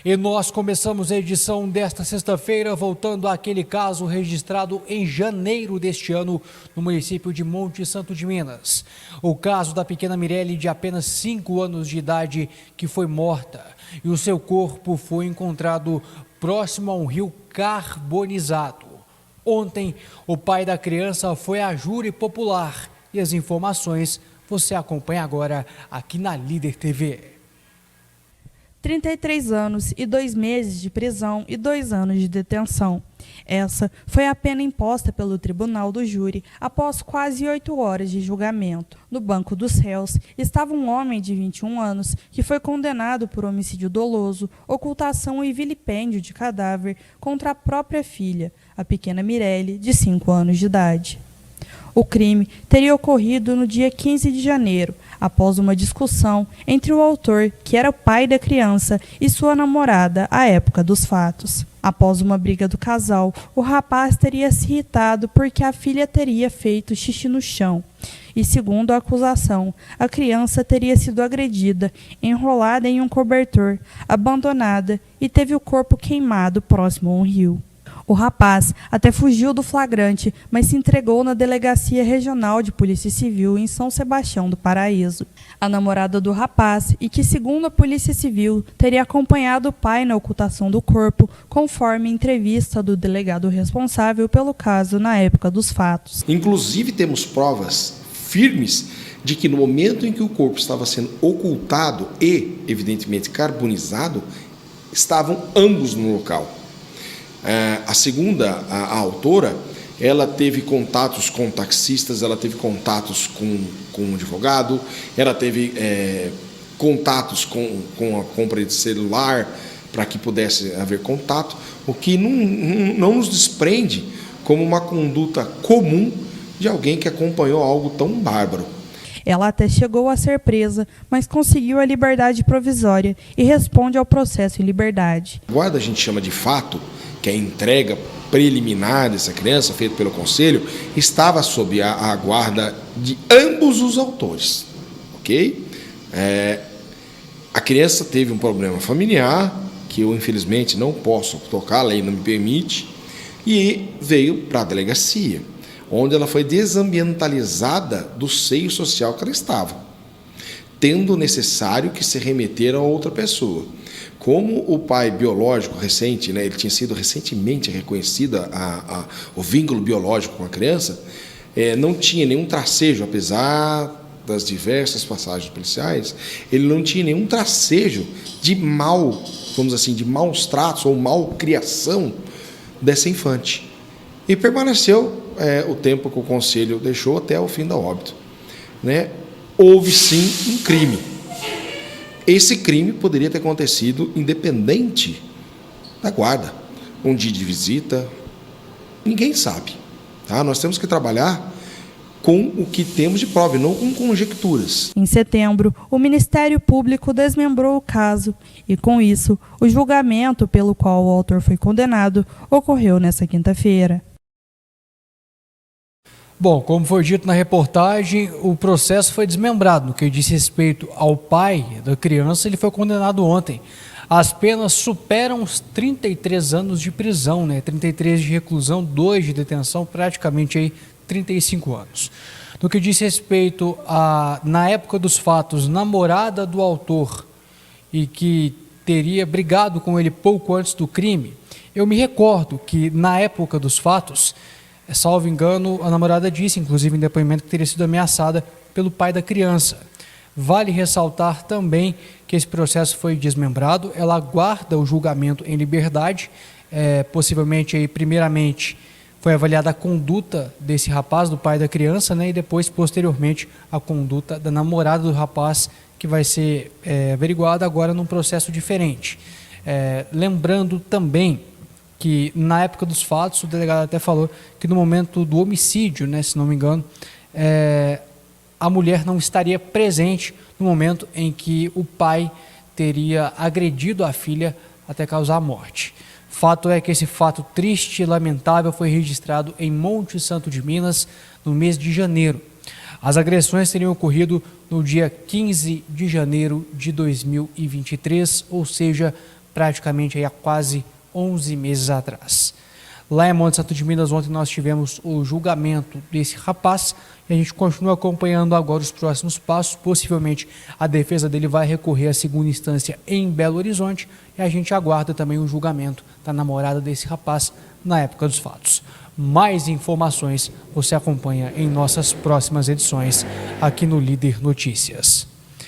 E nós começamos a edição desta sexta-feira voltando àquele caso registrado em janeiro deste ano no município de Monte Santo de Minas. O caso da pequena Mirelle, de apenas 5 anos de idade, que foi morta e o seu corpo foi encontrado próximo a um rio carbonizado. Ontem, o pai da criança foi à júri popular e as informações você acompanha agora aqui na Líder TV. 33 anos e 2 meses de prisão e 2 anos de detenção. Essa foi a pena imposta pelo tribunal do júri após quase 8 horas de julgamento. No banco dos réus estava um homem de 21 anos que foi condenado por homicídio doloso, ocultação e vilipêndio de cadáver contra a própria filha, a pequena Mirelle, de 5 anos de idade. O crime teria ocorrido no dia 15 de janeiro, após uma discussão entre o autor, que era o pai da criança, e sua namorada à época dos fatos. Após uma briga do casal, o rapaz teria se irritado porque a filha teria feito xixi no chão. E, segundo a acusação, a criança teria sido agredida, enrolada em um cobertor, abandonada e teve o corpo queimado próximo a um rio. O rapaz até fugiu do flagrante, mas se entregou na Delegacia Regional de Polícia Civil em São Sebastião do Paraíso. A namorada do rapaz, e que, segundo a Polícia Civil, teria acompanhado o pai na ocultação do corpo, conforme entrevista do delegado responsável pelo caso na época dos fatos. Inclusive, temos provas firmes de que no momento em que o corpo estava sendo ocultado e, evidentemente, carbonizado, estavam ambos no local. A autora, ela teve contatos com taxistas, ela teve contatos com um advogado, ela teve contatos com a compra de celular para que pudesse haver contato, o que não nos desprende como uma conduta comum de alguém que acompanhou algo tão bárbaro. Ela até chegou a ser presa, mas conseguiu a liberdade provisória e responde ao processo em liberdade. Agora a gente chama de fato, que é a entrega preliminar dessa criança, feita pelo Conselho, estava sob a guarda de ambos os autores. Ok? A criança teve um problema familiar, que eu infelizmente não posso tocar, a lei não me permite, e veio para a delegacia, onde ela foi desambientalizada do seio social que ela estava, tendo necessário que se remeter a outra pessoa. Como o pai biológico recente, ele tinha sido recentemente reconhecido o vínculo biológico com a criança, não tinha nenhum tracejo, apesar das diversas passagens policiais, ele não tinha nenhum tracejo de de maus tratos ou malcriação dessa infante. E permaneceu o tempo que o Conselho deixou até o fim da óbito. Houve sim um crime. Esse crime poderia ter acontecido independente da guarda, um dia de visita, ninguém sabe. Tá? Nós temos que trabalhar com o que temos de prova, não com conjecturas. Em setembro, o Ministério Público desmembrou o caso e, com isso, o julgamento pelo qual o autor foi condenado ocorreu nesta quinta-feira. Bom, como foi dito na reportagem, o processo foi desmembrado. No que diz respeito ao pai da criança, ele foi condenado ontem. As penas superam os 33 anos de prisão, 33 de reclusão, 2 de detenção, praticamente aí 35 anos. No que diz respeito a, na época dos fatos, namorada do autor e que teria brigado com ele pouco antes do crime, eu me recordo que na época dos fatos, salvo engano, a namorada disse, inclusive em depoimento, que teria sido ameaçada pelo pai da criança. Vale ressaltar também que esse processo foi desmembrado, ela aguarda o julgamento em liberdade, possivelmente, aí, primeiramente, foi avaliada a conduta desse rapaz, do pai da criança, e depois, posteriormente, a conduta da namorada do rapaz, que vai ser averiguada agora num processo diferente. Lembrando também que na época dos fatos, o delegado até falou que no momento do homicídio, se não me engano, a mulher não estaria presente no momento em que o pai teria agredido a filha até causar a morte. Fato é que esse fato triste e lamentável foi registrado em Monte Santo de Minas no mês de janeiro. As agressões teriam ocorrido no dia 15 de janeiro de 2023, ou seja, praticamente aí há quase 11 meses atrás. Lá em Monte Santo de Minas, ontem nós tivemos o julgamento desse rapaz e a gente continua acompanhando agora os próximos passos. Possivelmente a defesa dele vai recorrer à segunda instância em Belo Horizonte e a gente aguarda também o julgamento da namorada desse rapaz na época dos fatos. Mais informações você acompanha em nossas próximas edições aqui no Líder Notícias.